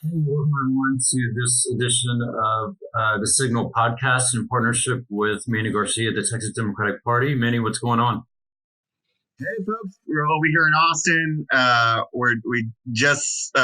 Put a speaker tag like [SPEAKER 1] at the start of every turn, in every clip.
[SPEAKER 1] Hey, welcome everyone to this edition of the Signal podcast in partnership with Manny Garcia, the Texas Democratic Party. Manny, what's going on?
[SPEAKER 2] Hey, folks, we're over here in Austin. We just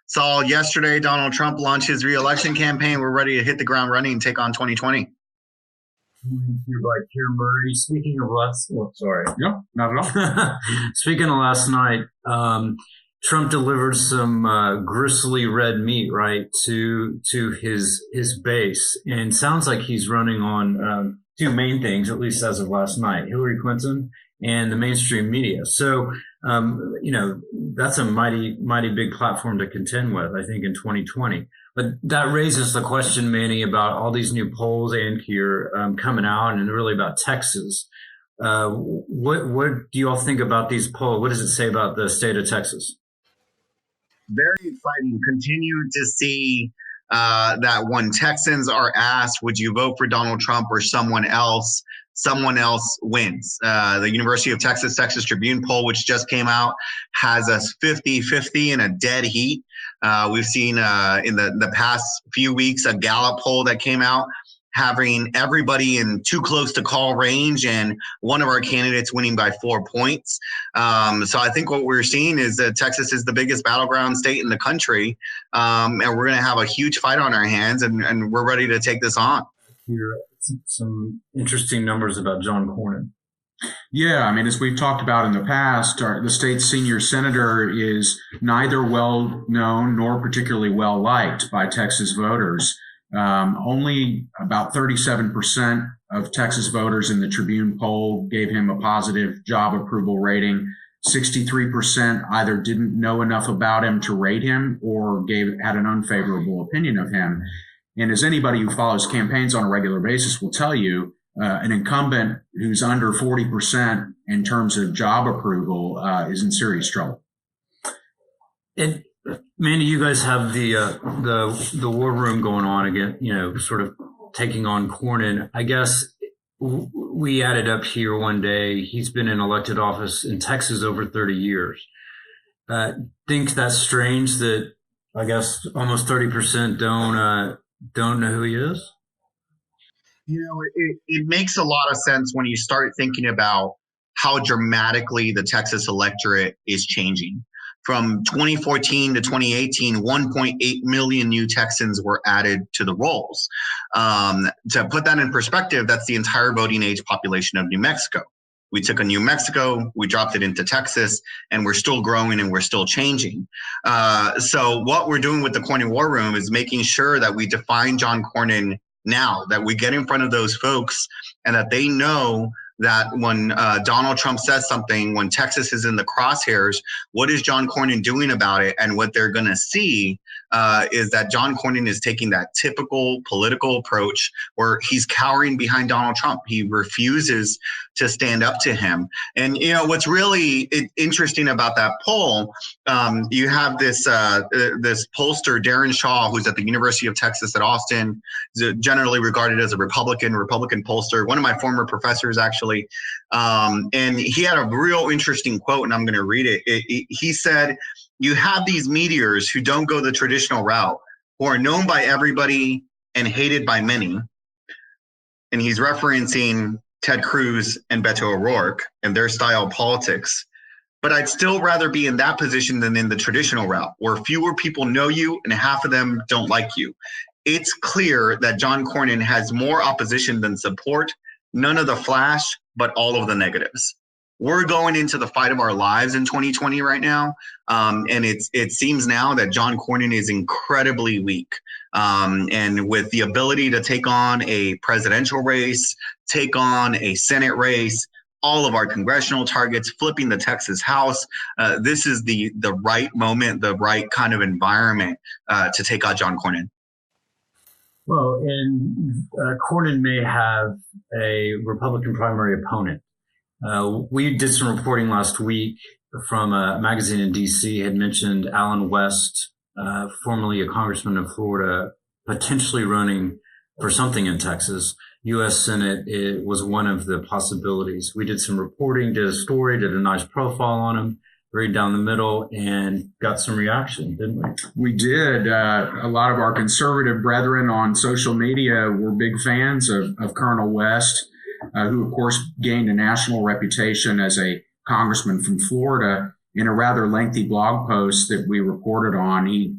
[SPEAKER 2] saw yesterday Donald Trump launch his reelection campaign. We're ready to hit the ground running and take on 2020.
[SPEAKER 1] Here by Kieran Murray. Speaking of last, sorry.
[SPEAKER 2] No, not at all.
[SPEAKER 1] Speaking of last night, Trump delivered some gristly red meat, right, to his base, and sounds like he's running on two main things, at least as of last night: Hillary Clinton and the mainstream media. So, that's a mighty big platform to contend with, I think, in 2020. But that raises the question, Manny, about all these new polls and here coming out, and really about Texas. What do you all think about these polls? What does it say about the state of Texas?
[SPEAKER 2] Very exciting. Continue to see that when Texans are asked, would you vote for Donald Trump or someone else wins. The University of Texas Tribune poll, which just came out, has us 50-50 in a dead heat. We've seen in the past few weeks a Gallup poll that came out having everybody in too close to call range and one of our candidates winning by 4 points. So I think what we're seeing is that Texas is the biggest battleground state in the country. And we're going to have a huge fight on our hands, and we're ready to take this on.
[SPEAKER 1] Here, some interesting numbers about John Cornyn.
[SPEAKER 3] Yeah, I mean, as we've talked about in the past, the state's senior senator is neither well known nor particularly well liked by Texas voters. Only about 37% of Texas voters in the Tribune poll gave him a positive job approval rating. 63% either didn't know enough about him to rate him or had an unfavorable opinion of him. And as anybody who follows campaigns on a regular basis will tell you, an incumbent who's under 40% in terms of job approval is in serious trouble.
[SPEAKER 1] And Manny, you guys have the war room going on again, sort of taking on Cornyn. I guess we added up here one day, he's been in elected office in Texas over 30 years. Think that's strange that I guess almost 30% don't know who he is?
[SPEAKER 2] It makes a lot of sense when you start thinking about how dramatically the Texas electorate is changing. From 2014 to 2018, 1.8 million new Texans were added to the rolls. To put that in perspective, that's the entire voting age population of New Mexico. We took a New Mexico, we dropped it into Texas, and we're still growing and we're still changing. So what we're doing with the Cornyn War Room is making sure that we define John Cornyn now, that we get in front of those folks and that they know that when Donald Trump says something, when Texas is in the crosshairs, what is John Cornyn doing about it? And what they're going to see is that John Cornyn is taking that typical political approach where he's cowering behind Donald Trump. He refuses to stand up to him. And, what's really interesting about that poll, you have this pollster, Darren Shaw, who's at the University of Texas at Austin, generally regarded as a Republican pollster, one of my former professors, actually. And he had a real interesting quote, and I'm going to read it. He said, "You have these meteors who don't go the traditional route, who are known by everybody and hated by many." And he's referencing Ted Cruz and Beto O'Rourke and their style of politics. "But I'd still rather be in that position than in the traditional route, where fewer people know you and half of them don't like you. It's clear that John Cornyn has more opposition than support, none of the flash, but all of the negatives." We're going into the fight of our lives in 2020 right now. And it seems now that John Cornyn is incredibly weak. And with the ability to take on a presidential race, take on a Senate race, all of our congressional targets, flipping the Texas House, this is the right moment, the right kind of environment to take out John Cornyn.
[SPEAKER 1] Well, and Cornyn may have a Republican primary opponent. We did some reporting last week from a magazine in D.C. had mentioned Alan West, formerly a congressman of Florida, potentially running for something in Texas. U.S. Senate, it was one of the possibilities. We did some reporting, did a story, did a nice profile on him. right down the middle, and got some reaction, didn't we?
[SPEAKER 3] We did. A lot of our conservative brethren on social media were big fans of Colonel West, who, of course, gained a national reputation as a congressman from Florida. In a rather lengthy blog post that we reported on, he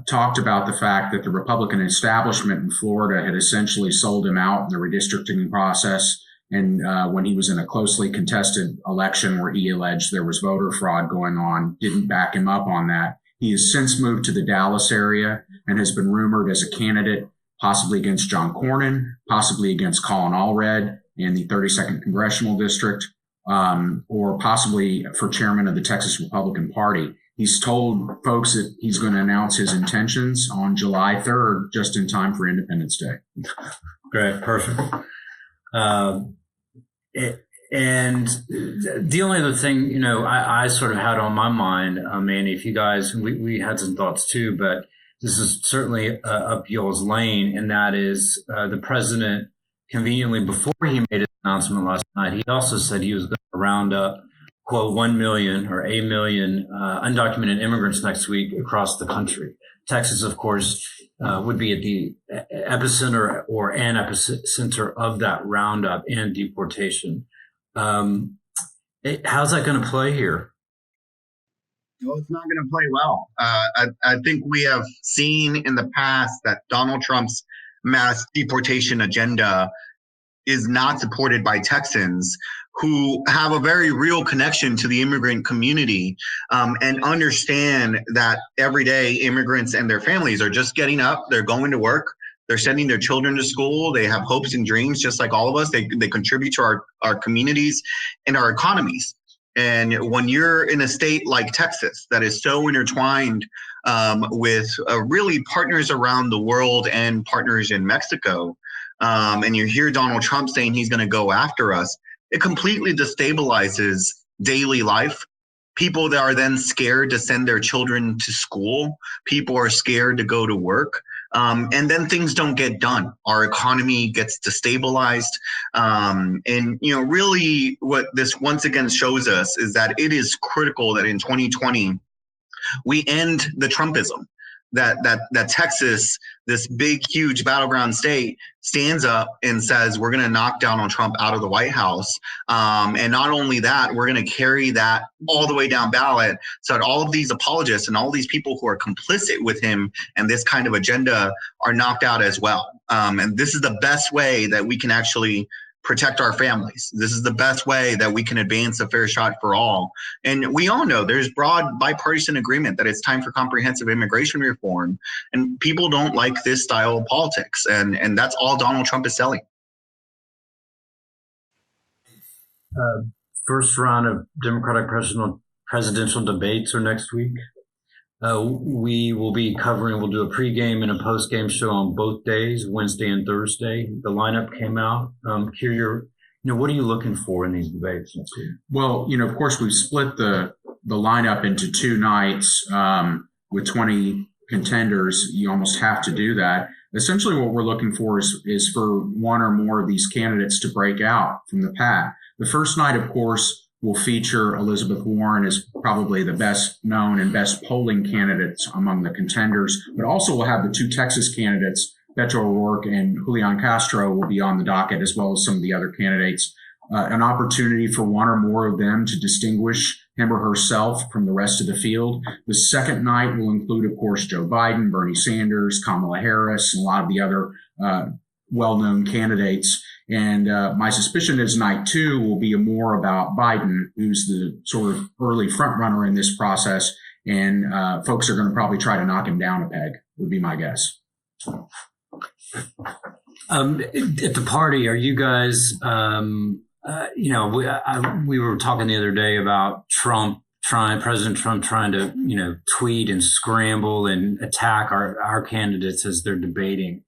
[SPEAKER 3] talked about the fact that the Republican establishment in Florida had essentially sold him out in the redistricting process. And when he was in a closely contested election where he alleged there was voter fraud going on, didn't back him up on that. He has since moved to the Dallas area and has been rumored as a candidate, possibly against John Cornyn, possibly against Colin Allred in the 32nd Congressional District, or possibly for chairman of the Texas Republican Party. He's told folks that he's going to announce his intentions on July 3rd, just in time for Independence Day.
[SPEAKER 1] Great, perfect. And the only other thing, I sort of had on my mind, Manny, if you guys, we had some thoughts too, but this is certainly up y'all's lane, and that is the president conveniently, before he made his announcement last night, he also said he was going to round up, quote, 1 million or a million undocumented immigrants next week across the country. Texas, of course, would be at the epicenter or an epicenter of that roundup and deportation. How's that going to play here?
[SPEAKER 2] Well, it's not going to play well. I think we have seen in the past that Donald Trump's mass deportation agenda is not supported by Texans who have a very real connection to the immigrant community, and understand that every day immigrants and their families are just getting up, they're going to work, they're sending their children to school, they have hopes and dreams just like all of us. They contribute to our communities and our economies. And when you're in a state like Texas that is so intertwined with really partners around the world and partners in Mexico, and you hear Donald Trump saying he's going to go after us, it completely destabilizes daily life. People that are then scared to send their children to school. People are scared to go to work. And then things don't get done. Our economy gets destabilized. And really what this once again shows us is that it is critical that in 2020, we end the Trumpism. That Texas, this big, huge battleground state, stands up and says, we're going to knock Donald Trump out of the White House. And not only that, we're going to carry that all the way down ballot so that all of these apologists and all these people who are complicit with him and this kind of agenda are knocked out as well. And this is the best way that we can actually protect our families. This is the best way that we can advance a fair shot for all. And we all know there's broad bipartisan agreement that it's time for comprehensive immigration reform. And people don't like this style of politics. And that's all Donald Trump is selling.
[SPEAKER 1] First round of Democratic presidential debates are next week. We will be covering, we'll do a pregame and a postgame show on both days, Wednesday and Thursday. The lineup came out. Kyria, what are you looking for in these debates next week?
[SPEAKER 3] Well, of course, we've split the lineup into two nights with 20 contenders. You almost have to do that. Essentially, what we're looking for is for one or more of these candidates to break out from the pack. The first night, of course, will feature Elizabeth Warren as probably the best known and best polling candidates among the contenders, but also we'll have the two Texas candidates, Beto O'Rourke and Julian Castro, will be on the docket, as well as some of the other candidates. An opportunity for one or more of them to distinguish him or herself from the rest of the field. The second night will include, of course, Joe Biden, Bernie Sanders, Kamala Harris, and a lot of the other well-known candidates. And my suspicion is night two will be more about Biden, who's the sort of early front runner in this process. And folks are going to probably try to knock him down a peg, would be my guess.
[SPEAKER 1] At the party, are you guys, we were talking the other day about President Trump trying to, tweet and scramble and attack our candidates as they're debating.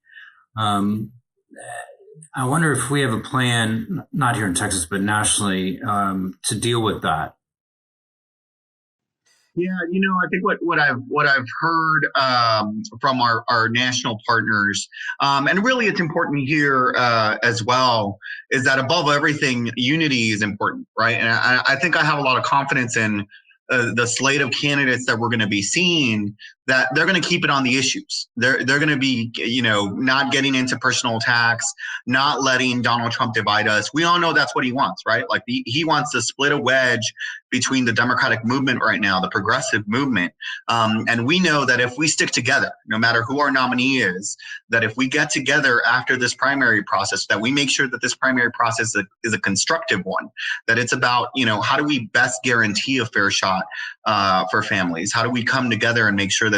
[SPEAKER 1] I wonder if we have a plan, not here in Texas, but nationally, to deal with that.
[SPEAKER 2] Yeah, I think what I've heard from our national partners, and really it's important here as well, is that above everything, unity is important, right? And I think I have a lot of confidence in the slate of candidates that we're going to be seeing, that they're going to keep it on the issues. They're going to be, not getting into personal attacks, not letting Donald Trump divide us. We all know that's what he wants, right? Like he wants to split a wedge between the Democratic movement right now, the progressive movement. And we know that if we stick together, no matter who our nominee is, that if we get together after this primary process, that we make sure that this primary process is a constructive one, that it's about, how do we best guarantee a fair shot for families? How do we come together and make sure that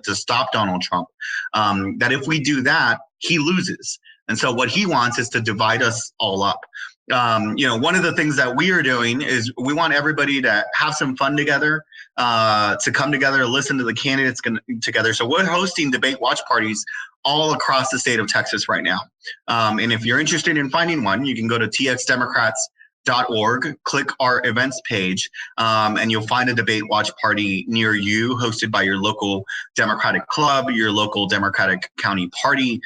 [SPEAKER 2] to stop Donald Trump? That if we do that, he loses. And so what he wants is to divide us all up. One of the things that we are doing is we want everybody to have some fun together, to come together, listen to the candidates together. So we're hosting debate watch parties all across the state of Texas right now. And if you're interested in finding one, you can go to txdemocrats.org, click our events page, and you'll find a debate watch party near you, hosted by your local Democratic club, your local Democratic county party,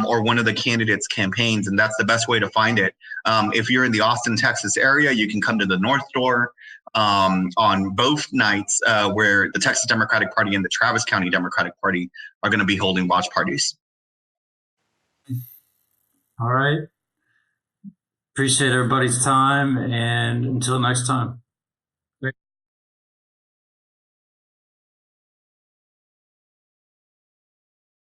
[SPEAKER 2] or one of the candidates' campaigns. And that's the best way to find it. If you're in the Austin, Texas area, you can come to the North Door on both nights, where the Texas Democratic Party and the Travis County Democratic Party are going to be holding watch parties.
[SPEAKER 1] All right. Appreciate everybody's time, and until next time.